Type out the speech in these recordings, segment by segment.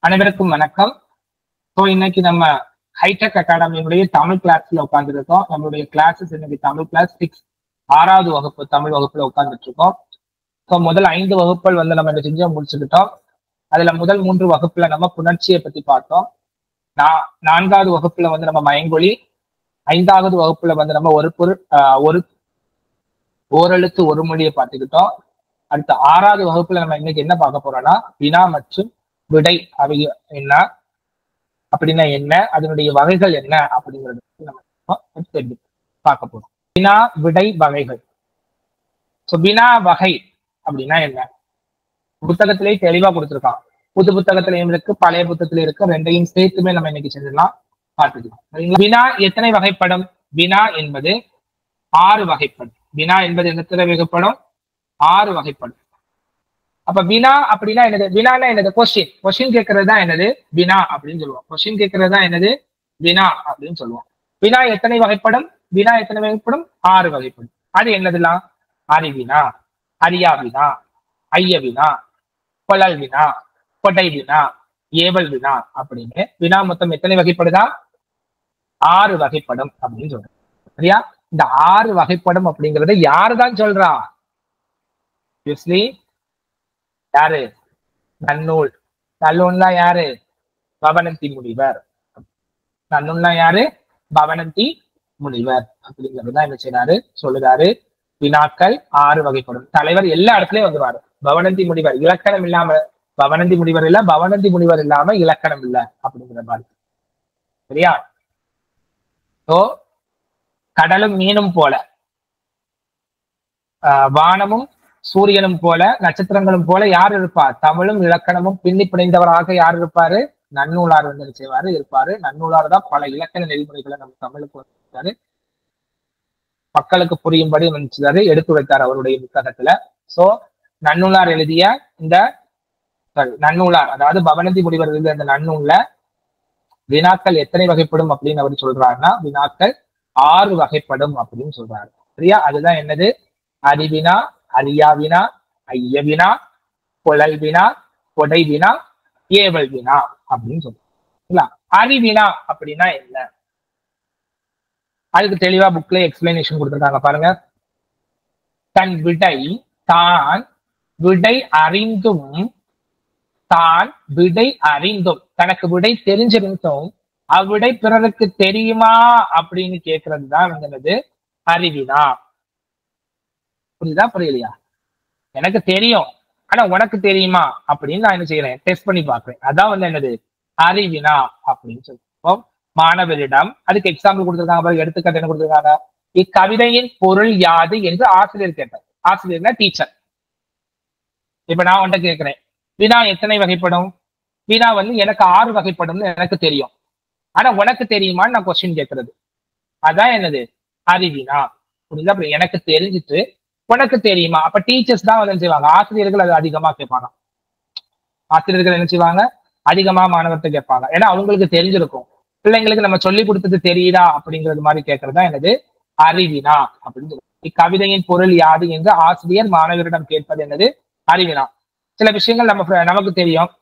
அனைவருக்கும் வணக்கம். ஸோ இன்னைக்கு நம்ம ஹைடெக் அகாடமியுடைய தமிழ் கிளாஸ்ல உட்காந்துருக்கோம். நம்மளுடைய கிளாஸஸ் இன்னைக்கு தமிழ் கிளாஸ் 6 6வது வகுப்பு தமிழ் வகுப்புல உட்கார்ந்துட்டு இருக்கோம். ஸோ முதல் 5 வகுப்புகள் வந்து நம்ம செஞ்சு முடிச்சுக்கிட்டோம். அதுல முதல் 3 வகுப்புல நம்ம புணர்ச்சியை பத்தி பார்த்தோம். 4வது வகுப்புல வந்து நம்ம மயங்கொலி, 5வது வகுப்புல வந்து நம்ம ஒரு ஓரெழுத்து ஒரு மொழியை பார்த்துக்கிட்டோம். அடுத்த 6வது வகுப்புல நம்ம இன்னைக்கு என்ன பார்க்க போறோம்னா வினா மற்றும் விடை அவை என்ன அப்படின்னா என்ன, அதனுடைய வகைகள் என்ன அப்படிங்கிறது நம்ம தெரிஞ்சு பார்க்க போறோம். வினா விடை வகைகள். வினா வகை அப்படின்னா என்ன, புத்தகத்திலேயே தெளிவா கொடுத்துருக்கான். புது புத்தகத்திலையும் இருக்கு, பழைய புத்தகத்திலையும் இருக்கு. ரெண்டையும் சேர்த்துமே நம்ம இன்னைக்கு செஞ்சிடலாம், பார்த்துக்கலாம். வினா எத்தனை வகைப்படும்? வினா என்பது 6 வகைப்படும். வினா என்பது எத்தனை வகைப்படும்? 6 வகைப்படும். அப்ப வினா அப்படின்னா என்னது? வினானா என்னது? கொஸ்டின் கேட்கறது தான் என்னது வினா அப்படின்னு சொல்லுவோம். கொஸ்டின் கேட்கறது தான் என்னது வினா அப்படின்னு சொல்லுவோம். வினா எத்தனை வகைப்படும்? வினா எத்தனை வகைப்படும்? 6 வகைப்படும். அது என்னதுலாம்? அறிவினா, அறியா வினா, ஐய வினா, கொழல் வினா, கொடை வினா, ஏவல் வினா அப்படின்னு வினா மொத்தம் எத்தனை வகைப்படுதா? 6 வகைப்படும் அப்படின்னு சொல்றேன். சரியா? இந்த 6 வகைப்படும் அப்படிங்கறத யாருதான் சொல்றா? யாரு? நன்னூல். நன்னூல்னா யாரு? பவணந்தி முனிவர். நன்னூல்னா யாரு? பவணந்தி முனிவர் அப்படிங்கிறதுதான் என்ன செய்யறாரு, சொல்லுறாரு. வினாக்கள் 6 வகைப்படும். தலைவர் எல்லா இடத்துலயும் வந்துருவாரு. பவணந்தி முனிவர் இலக்கணம் இல்லாம, பவணந்தி முனிவர் இல்ல, பவணந்தி முனிவர் இல்லாம இலக்கணம் இல்ல அப்படிங்கிற மாதிரி. சரியா? கடலும் மீனும் போல, வானமும் சூரியனும் போல, நட்சத்திரங்களும் போல யார் இருப்பார்? தமிழும் இலக்கணமும் பின்னி பிணைந்தவராக யார் இருப்பாரு? நன்னூலார் வந்து செய்வாரு, இருப்பாரு. நன்னூலார் தான் பல இலக்கண நெறிமுறைகளை நம்ம தமிழுக்கு வந்தாரு, மக்களுக்கு புரியும்படி வந்துச்சாரு, எடுத்து வைத்தார் அவருடைய புத்தகத்துல. சோ நன்னூலார் எழுதிய இந்த நன்னூலார், அதாவது பவணந்தி முனிவர் எழுதிய இந்த நன்னூல்ல வினாக்கள் எத்தனை வகைப்படும் அப்படின்னு அவர் சொல்றாருன்னா வினாக்கள் 6 வகைப்படும் அப்படின்னு சொல்றாரு. சரியா? அதுதான் என்னது? அறிவினா, அறியா வினா, ஐய வினா, கொழல் வினா, கொடை வினா, ஏவல் வினா அப்படின்னு சொல்றோம். அறிவினா அப்படின்னா என்ன, அதுக்கு தெளிவா புக்ல எக்ஸ்பிளனேஷன் கொடுத்துருக்காங்க பாருங்க. தன் விடை தான் விடை அறிந்தும், தான் விடை அறிந்தும், தனக்கு விடை தெரிஞ்சிருந்தும் அவ்விடை பிறருக்கு தெரியுமா அப்படின்னு கேட்கறது தான் வந்து அறிவினா. புரியுதா புரியலையா? எனக்கு தெரியும் ஆனா உனக்கு தெரியுமா அப்படின்னு நான் என்ன செய்யறேன், டெஸ்ட் பண்ணி பாக்குறேன். அதான் வந்து என்னது அறிவினா அப்படின்னு சொல்லுவோம். மாணவரிடம் அதுக்கு எக்ஸாம்பிள் கொடுத்துருக்காங்க, எடுத்துக்காட்டு என்ன கொடுத்துருக்காங்க? இக்கவிதையின் பொருள் யாது என்று ஆசிரியர் கேட்டார். ஆசிரியர்னா டீச்சர். இப்ப நான் உன்ட்ட கேட்கிறேன், வினா எத்தனை வகைப்படும்? வினா வந்து எனக்கு 6 வகைப்படும்னு எனக்கு தெரியும், ஆனா உனக்கு தெரியுமான்னு நான் கொஸ்டின் கேட்கறது. அதான் என்னது அறிவினா. புரியுதா? அப்படி எனக்கு தெரிஞ்சுட்டு உனக்கு தெரியுமா? அப்ப டீச்சர்ஸ் தான் வந்து என்ன செய்வாங்க, ஆசிரியர்கள் அது அதிகமா கேட்பாங்க. ஆசிரியர்கள் என்ன செய்வாங்க, அதிகமா மாணவர்கிட்ட கேட்பாங்க. ஏன்னா அவங்களுக்கு தெரிஞ்சிருக்கும். பிள்ளைங்களுக்கு நம்ம சொல்லி கொடுத்தது தெரியுதா அப்படிங்கிறது மாதிரி கேட்கறதா என்னது அறிவினா அப்படின்னு சொல்லுவோம். இக்கவிதையின் பொருள் யாது என்று ஆசிரியர் மாணவரிடம் கேட்பது என்னது அறிவினா. சில விஷயங்கள் நமக்கு தெரியும்,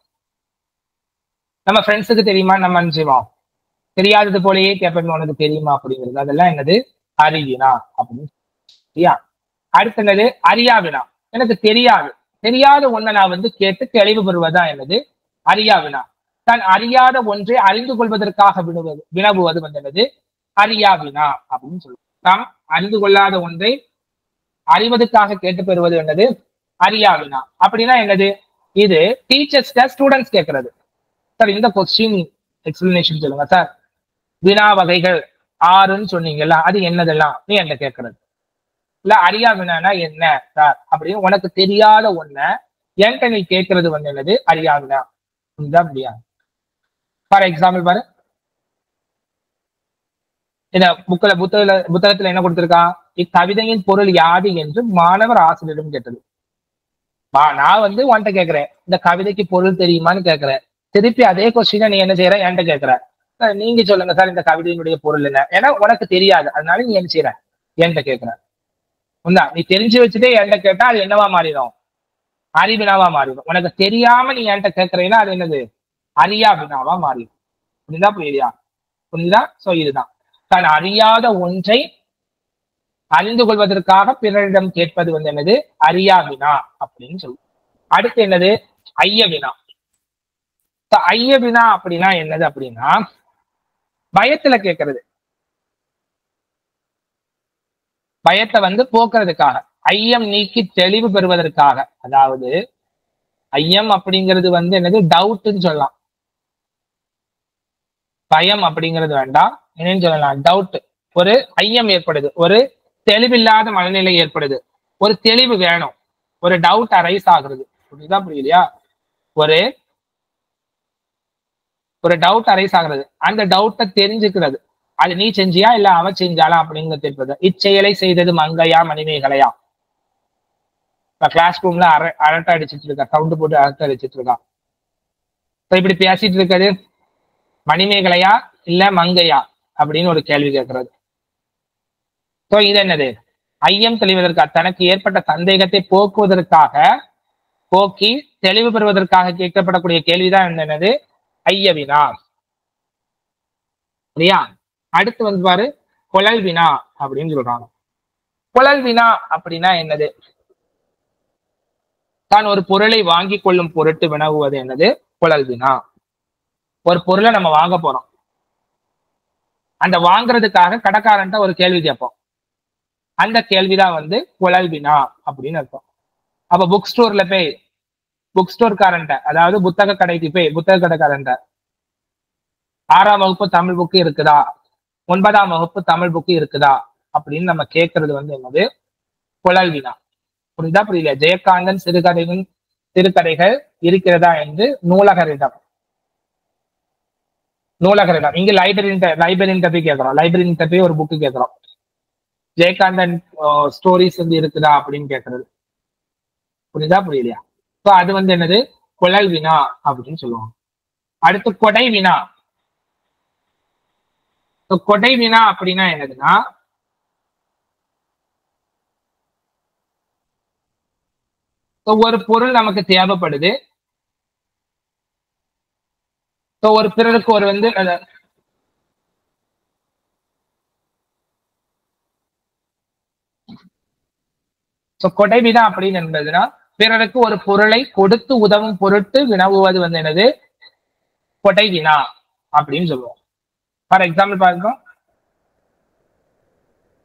நம்ம ஃப்ரெண்ட்ஸுக்கு தெரியுமா நம்ம என்ன செய்வோம், தெரியாதது போலயே கேட்பது உனக்கு தெரியுமா அப்படிங்கிறது, அதெல்லாம் என்னது அறிவினா அப்படின்னு. சரியா? அடுத்து என்னது அறியா வினா. எனக்கு தெரியாது, தெரியாத ஒன்றை நான் வந்து கேட்டு தெளிவு பெறுவதா என்னது அறியா வினா. தான் அறியாத ஒன்றை அறிந்து கொள்வதற்காக வினவுவது வந்து என்னது அறியா வினா அப்படின்னு சொல்லுவோம். நாம் அறிந்து கொள்ளாத ஒன்றை அறிவதற்காக கேட்டு பெறுவது என்னது அறியா வினா. அப்படின்னா என்னது? இது டீச்சர்ஸ்ட ஸ்டூடெண்ட்ஸ் கேட்கறது. சார் இந்த கொஸ்டின் எக்ஸ்பிளனேஷன் சொல்லுங்க சார், வினா வகைகள் 6ன்னு சொன்னீங்கல்ல, அது என்னதெல்லாம் நீ என்கிட்ட கேட்கறது. இல்ல அறியா வினானா என்ன சார் அப்படின்னு உனக்கு தெரியாத ஒன்ன என்கிட்ட நீ கேட்கறது வந்து என்னது அறியா வினா. அப்படியா? ஃபார் எக்ஸாம்பிள் பாரு, இந்த புத்தகத்துல என்ன கொடுத்திருக்கான்? இக்கவிதையின் பொருள் யாது என்று மாணவர் ஆசிரியரிடம் கேட்டது. நான் வந்து உன்கிட்ட கேட்கிறேன், இந்த கவிதைக்கு பொருள் தெரியுமான்னு கேட்கிறேன். திருப்பி அதே கொஸ்டினை நீ என்ன செய்யற, என்கிட்ட கேட்கிற. நீங்க சொல்லுங்க சார் இந்த கவிதையினுடைய பொருள் என்ன, ஏன்னா உனக்கு தெரியாது, அதனால நீ என்ன செய்யற, என்கிட்ட கேட்கிற. நீ தெரிஞ்சு வச்சுட்டே என்கிட்ட கேட்டா அது என்னவா மாறிடும்? அறிவினாவா மாறிடும். உனக்கு தெரியாம நீ என்கிட்ட கேட்கறீன்னா அது என்னது அறியா வினாவா மாறிடும். புரியுதா புரியலையா? புரியுதா? சோ இதுதான் தான் அறியாத ஒன்றை அறிந்து கொள்வதற்காக பிறரிடம் கேட்பது வந்து என்னது? அறியா வினா அப்படின்னு சொல்லுவோம். அடுத்து என்னது? ஐய வினா. ஐய வினா அப்படின்னா என்னது அப்படின்னா பயத்துல கேட்கறது, பயத்தை வந்து போக்குறதுக்காக, ஐயம் நீக்கி தெளிவு பெறுவதற்காக. அதாவது ஐயம் அப்படிங்கிறது வந்து என்னது? டவுட்னு சொல்லலாம். பயம் அப்படிங்கிறது வேண்டாம், என்னன்னு சொல்லலாம்? டவுட். ஒரு ஐயம் ஏற்படுது, ஒரு தெளிவில்லாத மனநிலை ஏற்படுது, ஒரு தெளிவு வேணும், ஒரு டவுட் அரைஸ் ஆகுறது. புரியுதா புரியலையா? ஒரு டவுட் அரைஸ் ஆகுறது, அந்த டவுட்டை தெரிஞ்சுக்கிறது. அது நீ செஞ்சியா இல்ல அவ செஞ்சாலா அப்படிங்கிறது தெரிவது. இச்செயலை செய்தது மங்கையா மணிமேகலையா? இப்ப கிளாஸ் ரூம்ல அரட்டை அடிச்சிட்டு இருக்கா, சவுண்டு போட்டு அரட்டை அடிச்சிட்டு இருக்கா. இப்படி பேசிட்டு இருக்கிறது மணிமேகலையா இல்ல மங்கையா அப்படின்னு ஒரு கேள்வி கேட்கறது. சோ இது என்னது? ஐயம் தெளிவதற்காக, தனக்கு ஏற்பட்ட சந்தேகத்தை போக்குவதற்காக, போக்கி தெளிவு பெறுவதற்காக கேட்கப்படக்கூடிய கேள்விதான் என்னது? ஐய வினா. சரியா? அடுத்து வந்து பாரு, குழல் வினா அப்படின்னு சொல்றாங்க. குழல் வினா அப்படின்னா என்னது? தான் ஒரு பொருளை வாங்கி கொள்ளும் பொருட்டு வினவுவது என்னது? குழல் வினா. ஒரு பொருளை நம்ம வாங்க போறோம், அந்த வாங்குறதுக்காக கடைக்காரன்ட்ட ஒரு கேள்வி கேட்போம். அந்த கேள்விதான் வந்து குழல் வினா அப்படின்னு அர்த்தம். அப்ப புக் ஸ்டோர்ல போய் புக் ஸ்டோர்காரன்ட்ட, அதாவது புத்தக கடைக்கு போய் புத்தக கடைக்காரன்ட்ட 6ஆம் வகுப்பு தமிழ் புக்கு இருக்குதா, 9ஆம் வகுப்பு தமிழ் புக்கு இருக்குதா அப்படின்னு நம்ம கேட்கறது வந்து என்னது? குழல் வினா. புரியுதா புரியல? ஜெயகாந்தன் சிறுகதைகள் இருக்கிறதா என்று நூலகரிடம் இங்க லைப்ரரின் போய் கேட்கிறோம், லைப்ரரின் போய் ஒரு புக்கு கேட்கிறோம், ஜெயகாந்தன் ஸ்டோரிஸ் வந்து இருக்குதா அப்படின்னு கேட்கறது. புரியுதா புரியலையா? சோ அது வந்து என்னது? குழல் வினா அப்படின்னு சொல்லுவாங்க. அடுத்து கொடை வினா. கொடை வினா அப்படின்னா என்னதுன்னா, ஒரு பொருள் நமக்கு தேவைப்படுது, ஒரு பிறருக்கு ஒரு வந்து கொடை வினா அப்படின்னு என்பதுன்னா பிறருக்கு ஒரு பொருளை கொடுத்து உதவும் பொருட்டு வினவுவது வந்து என்னது? கொடை வினா அப்படின்னு சொல்லுவோம். ஃபார் எக்ஸாம்பிள் பாருங்க,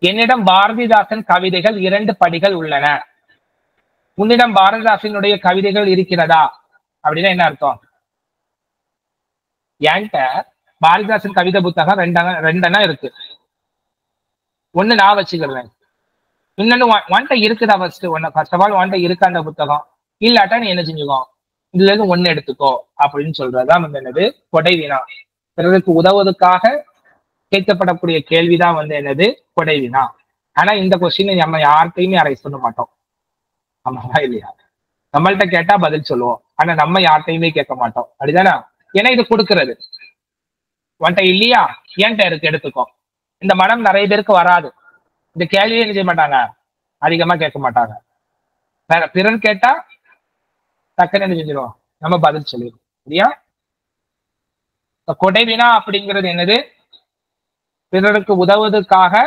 என்னிடம் பாரதிதாசன் கவிதைகள் 2 படிகள் உள்ளன, உன்னிடம் பாரதிதாசனுடைய கவிதைகள் இருக்கிறதா அப்படின்னா என்ன அர்த்தம்? என்கிட்ட பாரதிதாசன் கவிதை புத்தகம் ரெண்டெண்ணா இருக்கு, ஒண்ணு நான் வச்சுக்கிறேன், இன்னொன்னு ஒன்ட்ட இருக்குதா? ஃபர்ஸ்ட் ஆஃப் ஆல் ஒன்ட்ட இருக்கா அந்த புத்தகம்? இல்லாட்டா நீ என்ன செஞ்சுக்கோ, இதுல இருந்து ஒண்ணு எடுத்துக்கோ அப்படின்னு சொல்றதுதான் வந்து என்னது? கொடை வினா. பிறருக்கு உதவுவதற்காக கேட்கப்படக்கூடிய கேள்விதான் வந்து என்னது? கொடை வினா. ஆனா இந்த கொஸ்டின் நம்ம யார்கிட்டையுமே அரைஸ் பண்ண மாட்டோம், ஆமாவா இல்லையா? நம்மள்ட்ட கேட்டா பதில் சொல்லுவோம், ஆனா நம்ம யார்கிட்டையுமே கேட்க மாட்டோம். அப்படிதானே? ஏன்னா இது கொடுக்கறது. உன்ட்ட இல்லையா, ஏன்ட்ட இருக்கு, எடுத்துக்கோ. இந்த மனம் நிறைய பேருக்கு வராது, இந்த கேள்வியே என்ன செய்ய மாட்டாங்க, அதிகமா கேட்க மாட்டாங்க. பிறர் கேட்டா டக்குன்னு என்ன செஞ்சிடும், நம்ம பதில் சொல்லிடுவோம். சரியா? கொடை வினா அப்படிங்கிறது என்னது? பிறருக்கு உதவுவதற்காக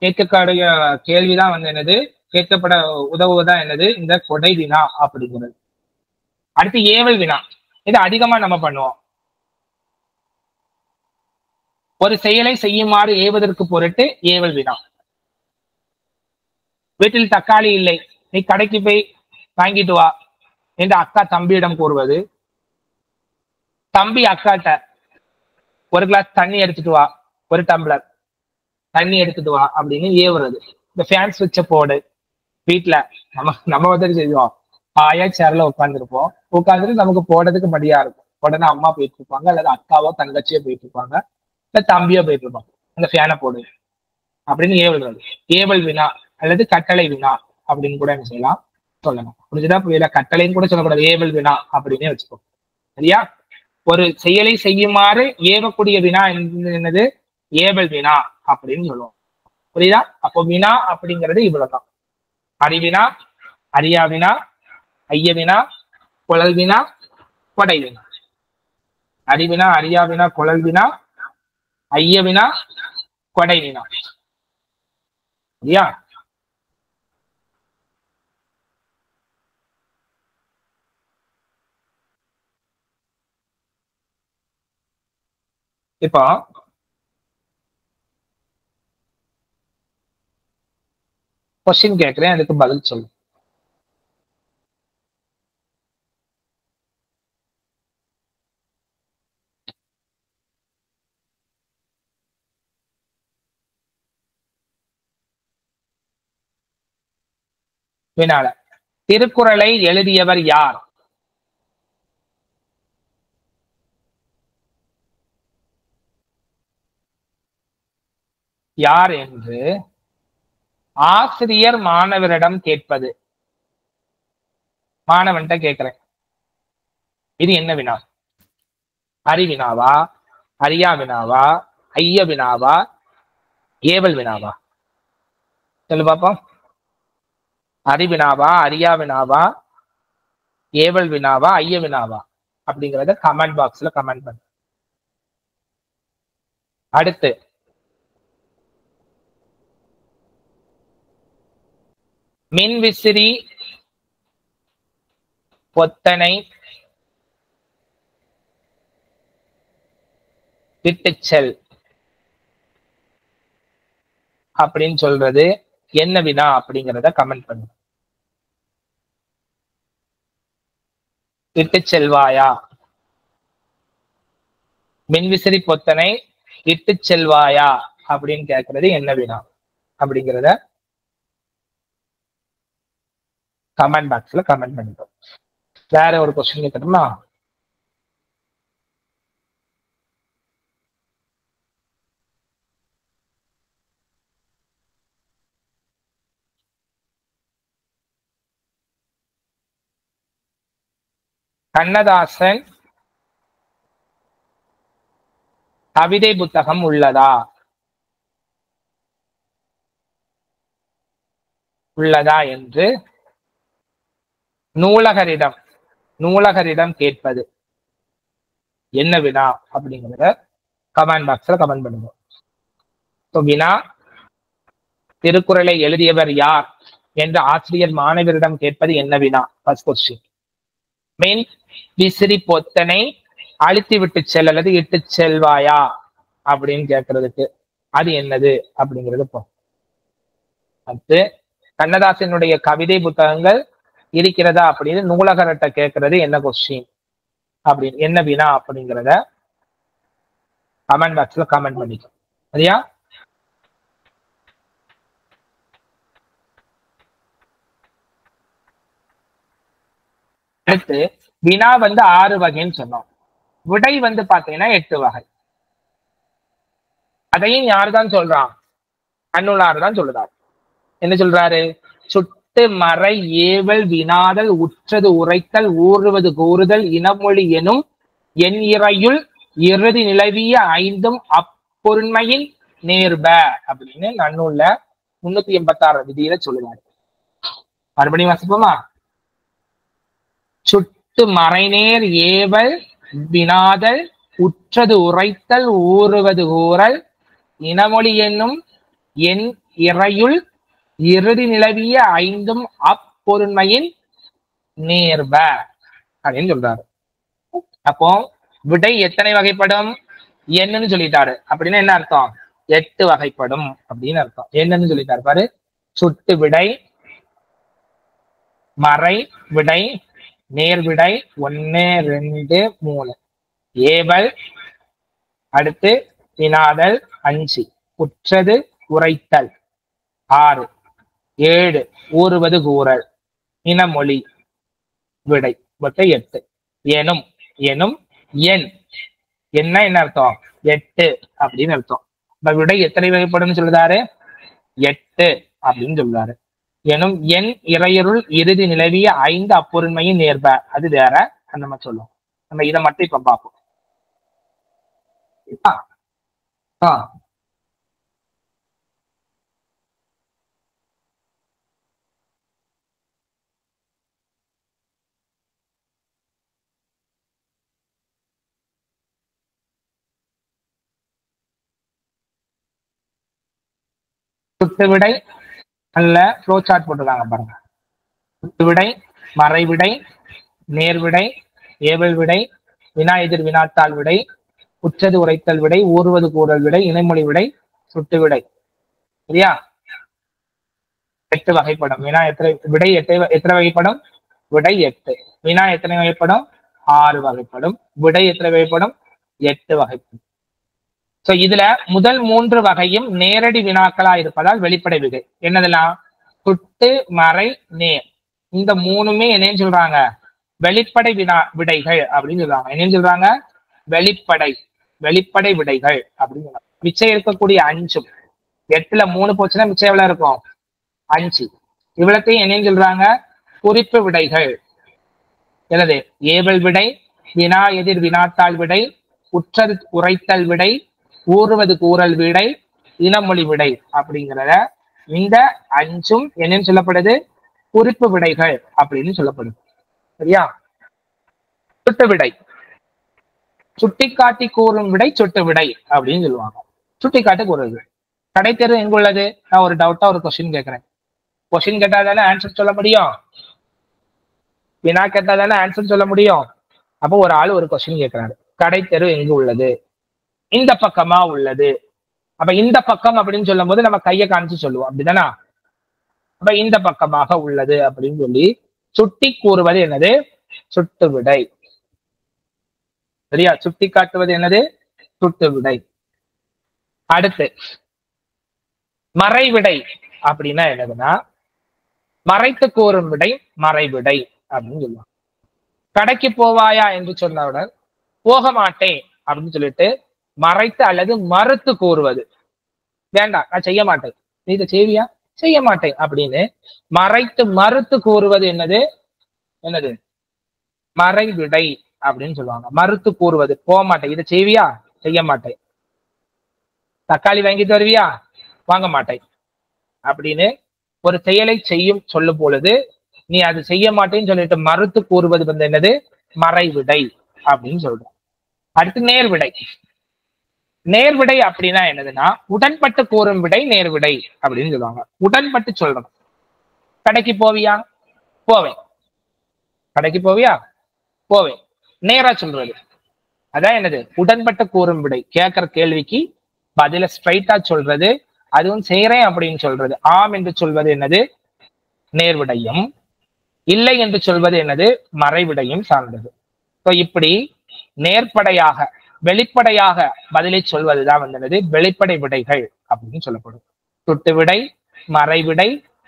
கேட்கக்கூடிய கேள்விதான் வந்து என்னது? கேட்கப்பட உதவுவதுதான் என்னது? இந்த கொடை வினா அப்படிங்கிறது. அடுத்து ஏவல் வினா. இது அதிகமா நம்ம பண்ணுவோம். ஒரு செயலை செய்யுமாறு ஏவதற்கு பொருட்டு ஏவல் வினா. வீட்டில் தக்காளி இல்லை, நீ கடைக்கு போய் வாங்கிட்டு வா என்று அக்கா தம்பியிடம் கூறுவது, தம்பி அக்காட்ட ஒரு கிளாஸ் தண்ணி எடுத்துட்டு வா, ஒரு டம்ளர் தண்ணி எடுத்துட்டு வா அப்படின்னு ஏவுறது. இந்த ஃபேன் சுவிட்ச போடு. வீட்டுல நம்ம வந்து செய்வோம், ஆயா சேர்ல உட்காந்துருப்போம், உட்காந்துட்டு நமக்கு போடுறதுக்கு மடியா இருக்கும். உடனே அம்மா போயிட்டு இருப்பாங்க, அல்லது அக்காவோ தங்கச்சியோ போயிட்டு இருப்பாங்க, இல்ல தம்பியோ போயிட்டு இருப்பாங்க, அந்த ஃபேனை போடு அப்படின்னு ஏவல்றது. ஏவல் வினா அல்லது கட்டளை வினா அப்படின்னு கூட என்ன செய்யலாம், சொல்லலாம். புரிஞ்சுதா புரியல? கட்டளைன்னு கூட சொல்லக்கூடாது, ஏவல் வினா அப்படின்னே வச்சுக்கோ. சரியா? ஒரு செயலை செய்யுமாறு ஏவக்கூடிய வினா என்னது? ஏவல் வினா அப்படின்னு சொல்லுவோம். புரியுதா? அப்போ வினா அப்படிங்கிறது இவ்வளவுதான். அறிவினா, அறியா வினா, ஐய வினா, குழல் வினா, கொடை வினா. அறிவினா, அறியாவினா, குழல் வினா, ஐய வினா, கொடை வினா. சரியா? இப்போ கொஸ்டின் கேட்கிறேன், அதுக்கு பதில் சொல்லு. வினால திருக்குறளை எழுதியவர் யார்? யார் என்று ஆசிரியர் மாணவரிடம் கேட்பது. மாணவன்கிட்ட கேட்கிறேன், இது என்ன வினா? அறிவினாவா, அறியா வினாவா, ஐய வினாவா, ஏவல் வினாவா? சொல்லு பாப்போம். அறிவினாவா, அறியா வினாவா, ஏவல் வினாவா, ஐய வினாவா? அப்படிங்கறத கமெண்ட் பாக்ஸ்ல கமெண்ட் பண்ணு. அடுத்து மின்விசிறி, பொத்தனை, விட்டுச்செல் அப்படின்னு சொல்றது என்ன வினா அப்படிங்கறத கமெண்ட் பண்ணு. விட்டு செல்வாயா, மின்விசிறி பொத்தனை விட்டு செல்வாயா அப்படின்னு கேட்கறது என்ன வினா அப்படிங்கிறத கமெண்ட் பாக்ஸ்ல கமெண்ட் பண்ணிட்டோம். வேற ஒரு கொஸ்டின் கேட்கணும்னா, கண்ணதாசன் கவிதை புத்தகம் உள்ளதா? உள்ளதா என்று நூலகரிடம் நூலகரிடம் கேட்பது என்ன வினா அப்படிங்கிறத கமெண்ட் பாக்ஸ்ல கமெண்ட் பண்ணுங்க. வினா திருக்குறளை எழுதியவர் யார் என்று ஆசிரியர் மாணவரிடம் கேட்பது என்ன வினா? First question. மின் விசிறி பொத்தனை அழுத்தி விட்டு செல் அல்லது இட்டு செல்வாயா அப்படின்னு கேட்கறதுக்கு அது என்னது அப்படிங்கிறது போ. அடுத்து கண்ணதாசனுடைய கவிதை புத்தகங்கள் இருக்கிறதா அப்படின்னு நூலகர்கிட்ட கேட்கறது என்ன கொஸ்டின் அப்படின்னு என்ன வினா அப்படிங்கிறத கமெண்ட் பாக்ஸ்ல கமெண்ட் பண்ணிக்க. சரியா? அடுத்து வினா 6 வகைன்னு சொன்னோம். விடை பாத்தீங்கன்னா 8 வகை. அதையும் யாருதான் சொல்றான்? அந்நூலார் தான் சொல்லுறாரு. என்ன சொல்றாரு? சுட்டு மறை ஏவல் வினாதல் உற்றது உரைத்தல் ஊறுவது கூறுதல் இனமொழி எனும் என் இறையுள் இறுதி நிலவிய 5ம் அப்பொருண்மையின் நேர்ப அப்படின்னு நன்னூல்ல 386 விதியில சொல்லுவாரு. மறுபடியும் வாசிப்போமா? சுட்டு மறைநேர் ஏவல் வினாதல் உற்றது உரைத்தல் ஊறுவது கூறல் இனமொழி என்னும் என் இறையுள் இறுதி நிலவிய 5ம் அப்பொருண்மையின் நேர்ப அப்படின்னு சொல்றாரு. அப்போ விடை எத்தனை வகைப்படும்? என்னன்னு சொல்லிட்டாரு. அப்படின்னா என்ன அர்த்தம்? 8 வகைப்படும் அப்படின்னு அர்த்தம். என்னன்னு சொல்லிட்டாரு பாரு. சுட்டு விடை, மறை விடை, நேர் விடை 1 2 3, ஏவல், அடுத்து வினாதல் 5, உற்றது உரைத்தல் 6, 7 ஊறுவது கூறல், இனமொழி விடை மொத்தம் 8. எனும் எனும் எண் என்ன அர்த்தம்? 8 அப்படின்னு அர்த்தம். விடை எத்தனை வகைப்படும் சொல்லுதாரு? 8 அப்படின்னு சொல்றாரு. எனும் என் இறையருள் இறுதி நிலவிய 5 அப்பொருண்மையின் நேர்ப அது வேற, நம்ம சொல்லுவோம். நம்ம இதை மட்டும் இப்ப பார்ப்போம். சுட்டு விடை அல்ல ஃப்ளோ சார்ட் போட்டுருக்காங்க பாருங்க. சுட்டு விடை, மறைவிடை, நேர்விடை, ஏவல் விடை, வினா எதிர் வினாத்தாள் விடை, உற்றது உரைத்தல் விடை, ஊறுவது கூறல் விடை, இணைமொழி விடை, சுட்டு விடை. சரியா? 8 வகைப்படும். வினா விடை எத்தனை வகைப்படும்? விடை 8. வினா எத்தனை வகைப்படும்? 6 வகைப்படும். விடை எத்தனை வகைப்படும்? 8 வகைப்படும். சோ இதுல முதல் 3 வகையும் நேரடி வினாக்களா இருப்பதால் வெளிப்படை விடை. என்னதெல்லாம்? சுட்டு, மறை, நேர். இந்த 3மே என்னன்னு சொல்றாங்க? வெளிப்படை விடைகள் அப்படின்னு சொல்றாங்க. என்னன்னு சொல்றாங்க? வெளிப்படை விடைகள் அப்படின்னு சொல்றாங்க. மிச்சம் இருக்கக்கூடிய 5, 8ல 3 போச்சுன்னா மிச்சம் எவ்வளவு இருக்கும்? 5. இவ்வளத்தையும் என்னன்னு சொல்றாங்க? குறிப்பு விடைகள். என்னது? ஏவல் விடை, வினா எதிர் வினாத்தாள் விடை, உற்றது உரைத்தல் விடை, ஊறுவது கூறல் விடை, இனமொழி விடை அப்படிங்கிறத இந்த 5ம் என்னன்னு சொல்லப்படுது? குறிப்பு விடைகள் அப்படின்னு சொல்லப்படுது. சரியா? சுட்டு விடை, சுட்டிக்காட்டி கூறும் விடை சுட்டு விடை அப்படின்னு சொல்லுவாங்க. சுட்டிக்காட்டி கூறுறது. கடைத்தேர்வு எங்க உள்ளது? நான் ஒரு டவுட்டா ஒரு கொஸ்டின் கேட்கிறேன். கொஸ்டின் கேட்டா தானே ஆன்சர் சொல்ல முடியும். வினா கேட்டா தானே ஆன்சர் சொல்ல முடியும். அப்போ ஒரு ஆள் ஒரு கொஸ்டின் கேட்கிறாரு. கடைத்தேர்வு எங்க உள்ளது? இந்த பக்கமா உள்ளது. அப்ப இந்த பக்கம் அப்படின்னு சொல்லும் போது நம்ம கையை காமிச்சு சொல்லுவோம். அப்படிதானா? அப்ப இந்த பக்கமாக உள்ளது அப்படின்னு சொல்லி சுட்டி கூறுவது என்னது? சுட்டு விடை. சரியா? சுட்டி காட்டுவது என்னது? சுட்டு விடை. அடுத்து மறைவிடை அப்படின்னா என்னதுன்னா, மறைத்து கூறும் விடை மறைவிடை அப்படின்னு சொல்லுவாங்க. கடைக்கு போவாயா என்று சொன்னவுடன் போக மாட்டேன் அப்படின்னு சொல்லிட்டு மறைத்து அல்லது மறுத்து கூறுவது. வேண்டாம், நான் செய்ய மாட்டேன், நீ இதை செய்வியா? செய்ய மாட்டேன் அப்படின்னு மறைத்து மறுத்து கூறுவது என்னது? என்னது? மறைவிடை அப்படின்னு சொல்லுவாங்க. மறுத்து கூறுவது. போக மாட்டேன், இதை செய்வியா? செய்ய மாட்டேன். தக்காளி வாங்கிட்டு வருவியா? வாங்க மாட்டேன் அப்படின்னு ஒரு செயலை செய்யும் சொல்லும் பொழுது நீ அது செய்ய மாட்டேன்னு சொல்லிட்டு மறுத்து கூறுவது வந்து என்னது? மறைவிடை அப்படின்னு சொல்றோம். அடுத்து நேர்விடை. நேர்விடை அப்படின்னா என்னதுன்னா, உடன்பட்டு கூறும் விடை நேர்விடை அப்படின்னு சொல்லுவாங்க. உடன்பட்டு சொல்றோம். கடைக்கு போவியா? போவேன். கடைக்கு போவியா? போவேன். நேரா சொல்றது. அதான் என்னது? உடன்பட்டு கூறும் விடை. கேட்கிற கேள்விக்கு பதில ஸ்ட்ரைட்டா சொல்றது. அதுவும் செய்யறேன் அப்படின்னு சொல்றது. ஆம் என்று சொல்வது என்னது? நேர்விடையும், இல்லை என்று சொல்வது என்னது? மறைவிடையும் சார்ந்தது. இப்படி நேர்படையாக வெளிப்படையாக பதிலை சொல்வதுதான் வந்தது வெளிப்படை விடைகள் அப்படின்னு சொல்லப்படும். சுட்டு விடை, மறைவிடை,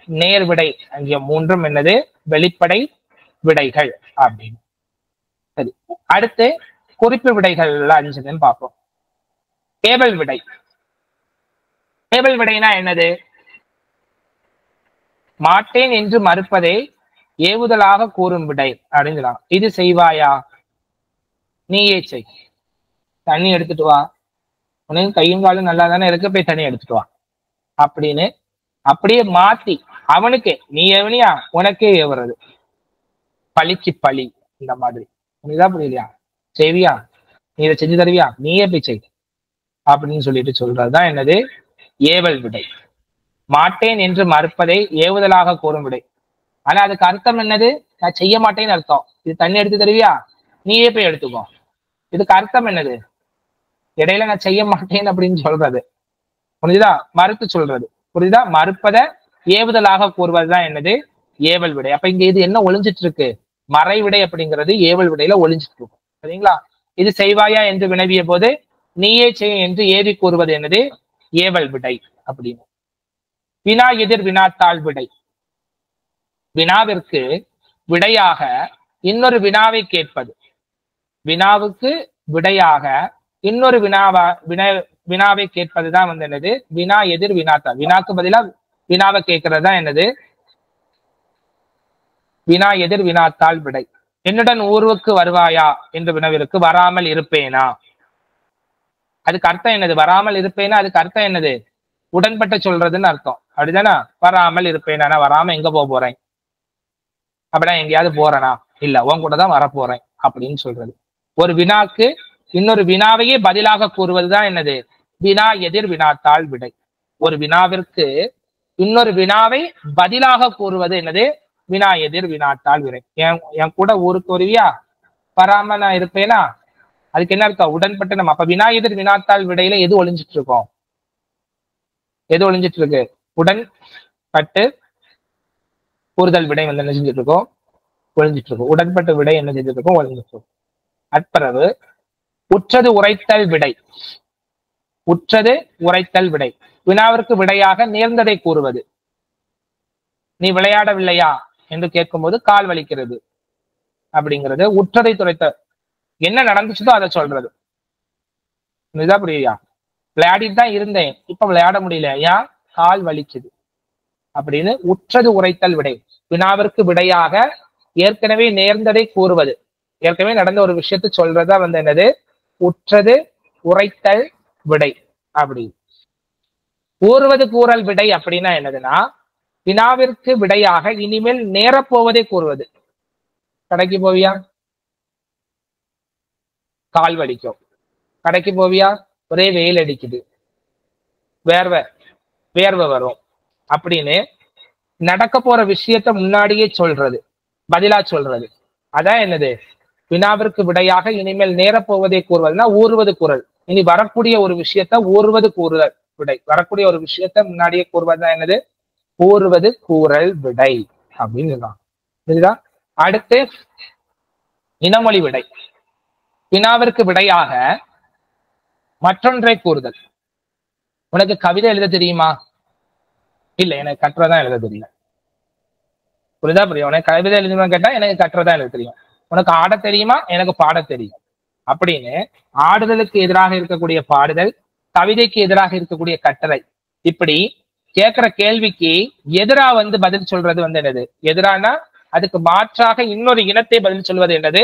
நேர்விடை ஆகிய 3ம் என்னது? வெளிப்படை விடைகள் அப்படின்னு. சரி, அடுத்து குறிப்பு விடைகள் 5 பார்ப்போம். ஏவல் விடை. ஏவல் விடைனா என்னது? மாட்டேன் என்று மறுப்பதை ஏவுதலாக கூறும் விடை அப்படின்னு சொல்லலாம். இது செய்வாயா? நீயே செய். தண்ணி எடுத்துட்டு வா, உனக்கு கையும் காலும் நல்லா தானே இருக்கு, போய் தண்ணி எடுத்துட்டு வா அப்படின்னு அப்படியே மாத்தி அவனுக்கு நீ எவனியா உனக்கே ஏவுறது. பழிக்கு பழி. இந்த மாதிரி உனக்குதான் புரியலையா? செய்வியா? நீ இதை செஞ்சு தருவியா? நீயே போய் செய் அப்படின்னு சொல்லிட்டு சொல்றதுதான் என்னது? ஏவல் விடை. மாட்டேன் என்று மறுப்பதை ஏவுதலாக கூறும் விடை. ஆனா அதுக்கு அர்த்தம் என்னது? நான் செய்ய மாட்டேன்னு அர்த்தம். இது தண்ணி எடுத்து தருவியா? நீயே போய் எடுத்துக்கோ. இதுக்கு அர்த்தம் என்னது? இடையில நான் செய்ய மாட்டேன் அப்படின்னு சொல்றது. புரியுதா? மறுத்து சொல்றது. புரியுதா? மறுப்பதை ஏவுதலாக கூறுவதுதான் என்னது? ஏவல் விடை. அப்ப இங்க இது என்ன ஒளிஞ்சிட்டு இருக்கு? மறைவிடை அப்படிங்கிறது ஏவல் விடையில ஒளிஞ்சிட்டு இருக்கும். சரிங்களா? இது செய்வாயா என்று வினவிய போது நீயே செய் என்று ஏவி கூறுவது என்னது? ஏவல் விடை அப்படின்னு. வினா எதிர் வினாத்தாள் விடை. வினாவிற்கு விடையாக இன்னொரு வினாவை கேட்பது. வினாவுக்கு விடையாக இன்னொரு வினாவை கேட்பதுதான் வந்து என்னது? வினா எதிர் வினாத்தாள். வினாக்கு பதிலா வினாவை கேட்கறது தான் என்னது? வினா எதிர் வினாத்தாள் விடை. என்னுடன் ஊருக்கு வருவாயா என்ற வினாவிற்கு வராமல் இருப்பேனா. அதுக்கு அர்த்தம் என்னது? வராமல் இருப்பேனா அதுக்கு அர்த்தம் என்னது? உடன்பட்டு சொல்றதுன்னு அர்த்தம். அப்படிதானா? வராமல் இருப்பேனா, நான் வராம எங்க போக போறேன்? அப்படின்னா எங்கேயாவது போறேனா? இல்ல, உன் கூட தான் வரப்போறேன் அப்படின்னு சொல்றது. ஒரு வினாக்கு இன்னொரு வினாவையே பதிலாக கூறுவதுதான் என்னது? வினா எதிர் வினாத்தாள் விடை. ஒரு வினாவிற்கு இன்னொரு வினாவை பதிலாக கூறுவது என்னது? வினா எதிர் வினாத்தாள் விடை. என் கூட ஊருக்கு வருவியா, வராம நான் இருப்பேனா? அதுக்கு என்ன அர்த்தம்? உடன்பட்டு நம்ம அப்ப வினா எதிர் வினாத்தாள் விடையில எது ஒளிஞ்சிட்டு இருக்கோம்? எது ஒளிஞ்சிட்டு இருக்கு? உடன்பட்டு கூறுதல் விடை வந்து என்ன செஞ்சுட்டு இருக்கோம்? ஒளிஞ்சிட்டு இருக்கும். உடன்பட்டு விடை என்ன செஞ்சுட்டு இருக்கோம்? ஒளிஞ்சிட்டு இருக்கும். அற்பிறகு உற்றது உரைத்தல் விடை. உற்றது உரைத்தல் விடை. வினாவிற்கு விடையாக நேர்ந்ததை கூறுவது. நீ விளையாடவில்லையா என்று கேட்கும்போது கால் வலிக்கிறது அப்படிங்கிறது உற்றதை துரைத்த. என்ன நடந்துச்சுதோ அதை சொல்றது. இதுதான் புரியுதா? விளையாடிட்டு தான் இருந்தேன், இப்ப விளையாட முடியல, ஏன்? கால் வலிக்குது அப்படின்னு உற்றது உரைத்தல் விடை. வினாவிற்கு விடையாக ஏற்கனவே நேர்ந்ததை கூறுவது. ஏற்கனவே நடந்த ஒரு விஷயத்தை சொல்றதா வந்து என்னது? உற்றது உரைத்தல் விடை. அப்படி கூறுவது கூறல் விடை அப்படின்னா என்னதுன்னா, வினாவிற்கு விடையாக இனிமேல் நேரப்போவதை கூறுவது. கடைக்கு போவியா? கால் வலிக்கும். கடைக்கு போவியா? ஒரே வெயில் அடிக்குது, வேர்வை வரும் அப்படின்னு நடக்க போற விஷயத்த முன்னாடியே சொல்றது, பதிலா சொல்றது. அதான் என்னது? வினாவிற்கு விடையாக இனிமேல் நேரப்போவதை கூறுவதுன்னா ஊறுவது கூறல். இனி வரக்கூடிய ஒரு விஷயத்த ஊறுவது கூறுதல் விடை. வரக்கூடிய ஒரு விஷயத்த முன்னாடியே கூறுவதுதான் என்னது? ஊறுவது கூறல் விடை அப்படின்னு புரியுதா? அடுத்து இனமொழி விடை. வினாவிற்கு விடையாக மற்றொன்றை கூறுதல். உனக்கு கவிதை எழுத தெரியுமா? இல்ல, எனக்கு கட்டுறதான் எழுத தெரியல. புரியுதா? புரியும். உனக்கு கவிதை எழுதணும்னு கேட்டா எனக்கு கட்டுறதான் எழுத தெரியும். உனக்கு ஆட தெரியுமா? எனக்கு பாட தெரியும். அப்படின்னு ஆடுதலுக்கு எதிராக இருக்கக்கூடிய பாடுதல், கவிதைக்கு எதிராக இருக்கக்கூடிய கட்டளை, இப்படி கேட்கிற கேள்விக்கு எதிரா வந்து பதில் சொல்றது வந்து என்னது? எதிரானா அதுக்கு மாற்றாக இன்னொரு இனத்தை பதில் சொல்வது என்னது?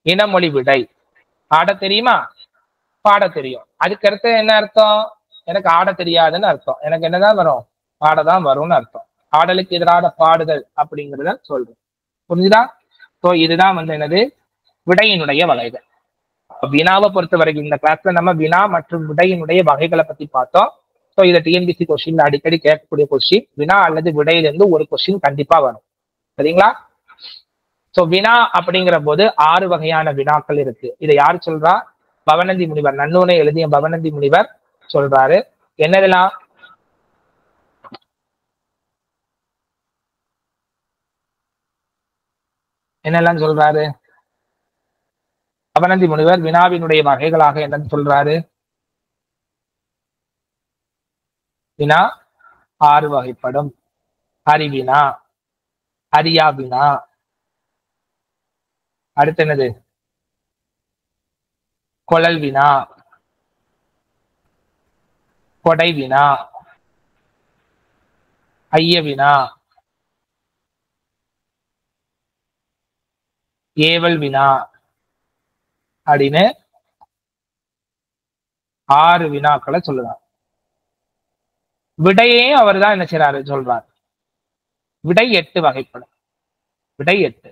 இனமொழி விடை. ஆட தெரியுமா? பாட தெரியும். அதுக்கு அடுத்து என்ன அர்த்தம்? எனக்கு ஆட தெரியாதுன்னு அர்த்தம். எனக்கு என்னதான் வரும்? பாடதான் வரும்னு அர்த்தம். ஆடலுக்கு எதிரான பாடுதல் அப்படிங்கிறத சொல்றேன். புரிஞ்சுதா? சோ இதுதான் வந்து என்னது? விடையினுடைய வகைகள். வினாவை பொறுத்த வரைக்கும் இந்த கிளாஸ்ல நம்ம வினா மற்றும் விடையினுடைய வகைகளை பத்தி பார்த்தோம். ஸோ இதை டிஎன்பிசி கொஸ்டின்ல அடிக்கடி கேட்கக்கூடிய கொஸ்டின். வினா அல்லது விடையிலிருந்து ஒரு கொஸ்டின் கண்டிப்பா வரும். சரிங்களா? சோ வினா அப்படிங்கிற போது 6 வகையான வினாக்கள் இருக்கு. இதை யார் சொல்றா? பவனந்தி முனிவர், நன்னூனை எழுதிய பவனந்தி முனிவர் சொல்றாரு. என்னதெல்லாம்? என்னெல்லாம் சொல்றாரு பவனந்தி முனிவர்? வினாவினுடைய வகைகளாக என்னன்னு சொல்றாரு? வினா 6 வகைப்படும். அறிவினா, அறியா வினா, அடுத்து என்னது? கொழல் வினா, கொடை வினா, ஐய வினா, ஏவல் வினா அப்படின்னு 6 வினாக்களை சொல்லுறார். விடையே அவர் தான் என்ன செய்யறாரு சொல்றார். விடை 8 வகைப்படும். விடை 8.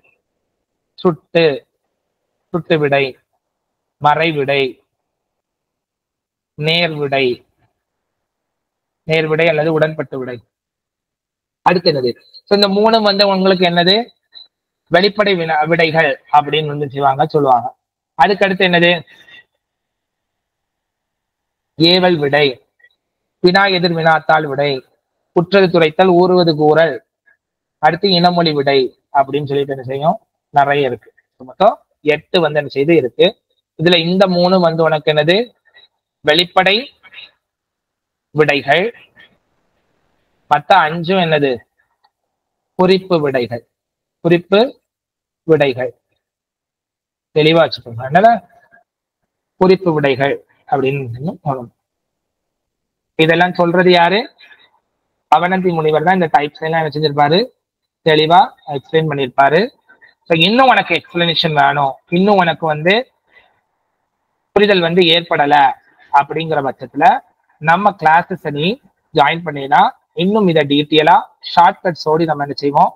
சுட்டு விடை, மறைவிடை, நேர்விடை அல்லது உடன்பட்டு விடை. அடுத்து என்னது? இந்த 3 வந்து உங்களுக்கு என்னது? வெளிப்படை விடைகள் அப்படின்னு வந்து சொல்லுவாங்க. அதுக்கு அடுத்து என்னது? ஏவல் விடை, வினா எதிர் வினாத்தாள் விடை, குற்றது துரைத்தல், ஊறுவது கூறல், அடுத்து இனமொழி விடை அப்படின்னு சொல்லிட்டு என்ன செய்யும்? நிறைய இருக்கு. மொத்தம் 8 வந்து என்ன செய்து இருக்கு. இதுல இந்த 3 வந்து உனக்கு என்னது? வெளிப்படை விடைகள். மற்ற 5 என்னது? குறிப்பு விடைகள். குறிப்பு விடைகள் தெளிவா வச்சுக்கோங்க. அதனால குறிப்பு விடைகள் அப்படின்னு இதெல்லாம் சொல்றது யாரு? பவனந்தி முனிவர் தான் இந்த டைப்ஸ் எல்லாம் என்ன செஞ்சிருப்பாரு? தெளிவா எக்ஸ்பிளைன் பண்ணியிருப்பாரு. இன்னும் உனக்கு எக்ஸ்பிளனேஷன் வேணும், இன்னும் உனக்கு வந்து புரிதல் வந்து ஏற்படல அப்படிங்கிற பட்சத்துல நம்ம கிளாஸஸ் நீ ஜாயின் பண்ணினா இன்னும் இதை டீட்டெயிலா ஷார்ட்கட்ஸோடு நம்ம என்ன செய்வோம்?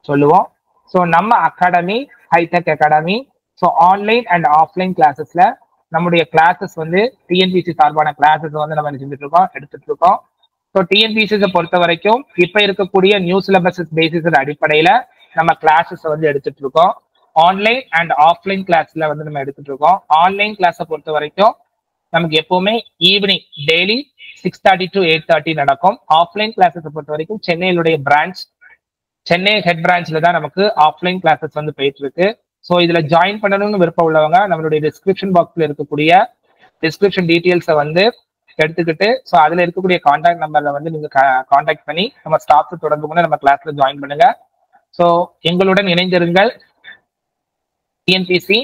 சொல்லுவோம். ஸோ நம்ம academy, hi-tech academy, so online and offline கிளாஸஸ்ல நம்முடைய கிளாஸஸ் வந்து டிஎன்பிசி சார்பான கிளாஸஸ் வந்து நம்ம என்ன செஞ்சுட்டு இருக்கோம்? எடுத்துட்டு இருக்கோம். ஸோ டிஎன்பிசிஸை பொறுத்த வரைக்கும் இப்ப இருக்கக்கூடிய நியூ சிலபஸ் பேசிஸ் அடிப்படையில நம்ம கிளாஸஸ் வந்து எடுத்துட்டு இருக்கோம். ஆன்லைன் அண்ட் ஆஃப்லைன் கிளாஸ்ல வந்து நம்ம எடுத்துட்டு இருக்கோம். ஆன்லைன் கிளாஸை பொறுத்த வரைக்கும் நமக்கு எப்பவுமே ஈவினிங் டெய்லி 6:30 to 8:30 நடக்கும். ஆஃப்லைன் கிளாஸஸை பொறுத்த வரைக்கும் சென்னையிலுடைய பிரான்ச், சென்னை ஹெட் பிரான்ச்ல தான் நமக்கு ஆஃப்லைன் கிளாஸஸ் வந்து போயிட்டு இருக்கு. ஸோ இதுல ஜாயின் பண்ணணும்னு விருப்பம் உள்ளவங்க நம்மளுடைய டிஸ்கிரிப்ஷன் பாக்ஸ்ல இருக்கக்கூடிய டிஸ்கிரிப்ஷன் டீட்டெயில்ஸை வந்து எடுத்துக்கிட்டு ஸோ அதுல இருக்கக்கூடிய கான்டாக்ட் நம்பர்ல வந்து நீங்க கான்டாக்ட் பண்ணி நம்ம ஸ்டாஃப் தொடர்பு கொண்டு நம்ம கிளாஸ்ல ஜாயின் பண்ணுங்க. ஸோ எங்களுடன் இணைந்திருங்கள். டிஎன்பிசி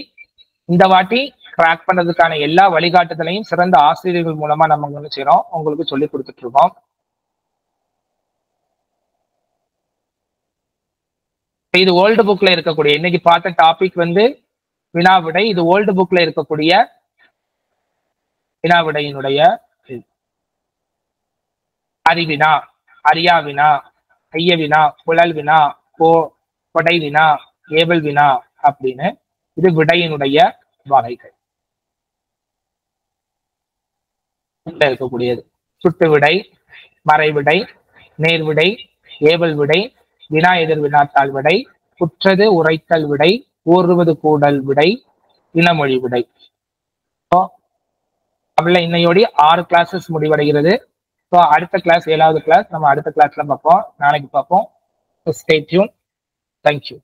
இந்த வாட்டி கிராக் பண்றதுக்கான எல்லா வழிகாட்டுதலையும் சிறந்த ஆசிரியர்கள் மூலமா நம்ம வந்து செய்யறோம், உங்களுக்கு சொல்லி கொடுத்துட்டு இருக்கோம். இது ஓல்டு புக்ல இருக்கக்கூடிய இன்னைக்கு பார்த்த டாபிக் வந்து வினாவிடை. இது ஓல்டு புக்ல இருக்கக்கூடிய வினாவிடையினுடைய அறிவினா, அரியா வினா, ஐய வினா, புழல் வினா, கொடை வினா, ஏவல் வினா அப்படின்னு இது விடையினுடைய வகைகள் இருக்கக்கூடியது. சுட்டு விடை, மறைவிடை, நேர்விடை, ஏவல் விடை, வினா எதிர் வினாத்தாள் விடை, குற்றது உரைத்தல் விடை, ஊறுவது கூடல் விடை, இனமொழி விடை. தமிழ்ல இன்னையோடி 6 கிளாஸஸ் முடிவடைகிறது. ஸோ அடுத்த கிளாஸ் 7வது கிளாஸ் நம்ம அடுத்த கிளாஸ்ல பார்ப்போம், நாளைக்கு பார்ப்போம். Stay tune. தேங்க்யூ.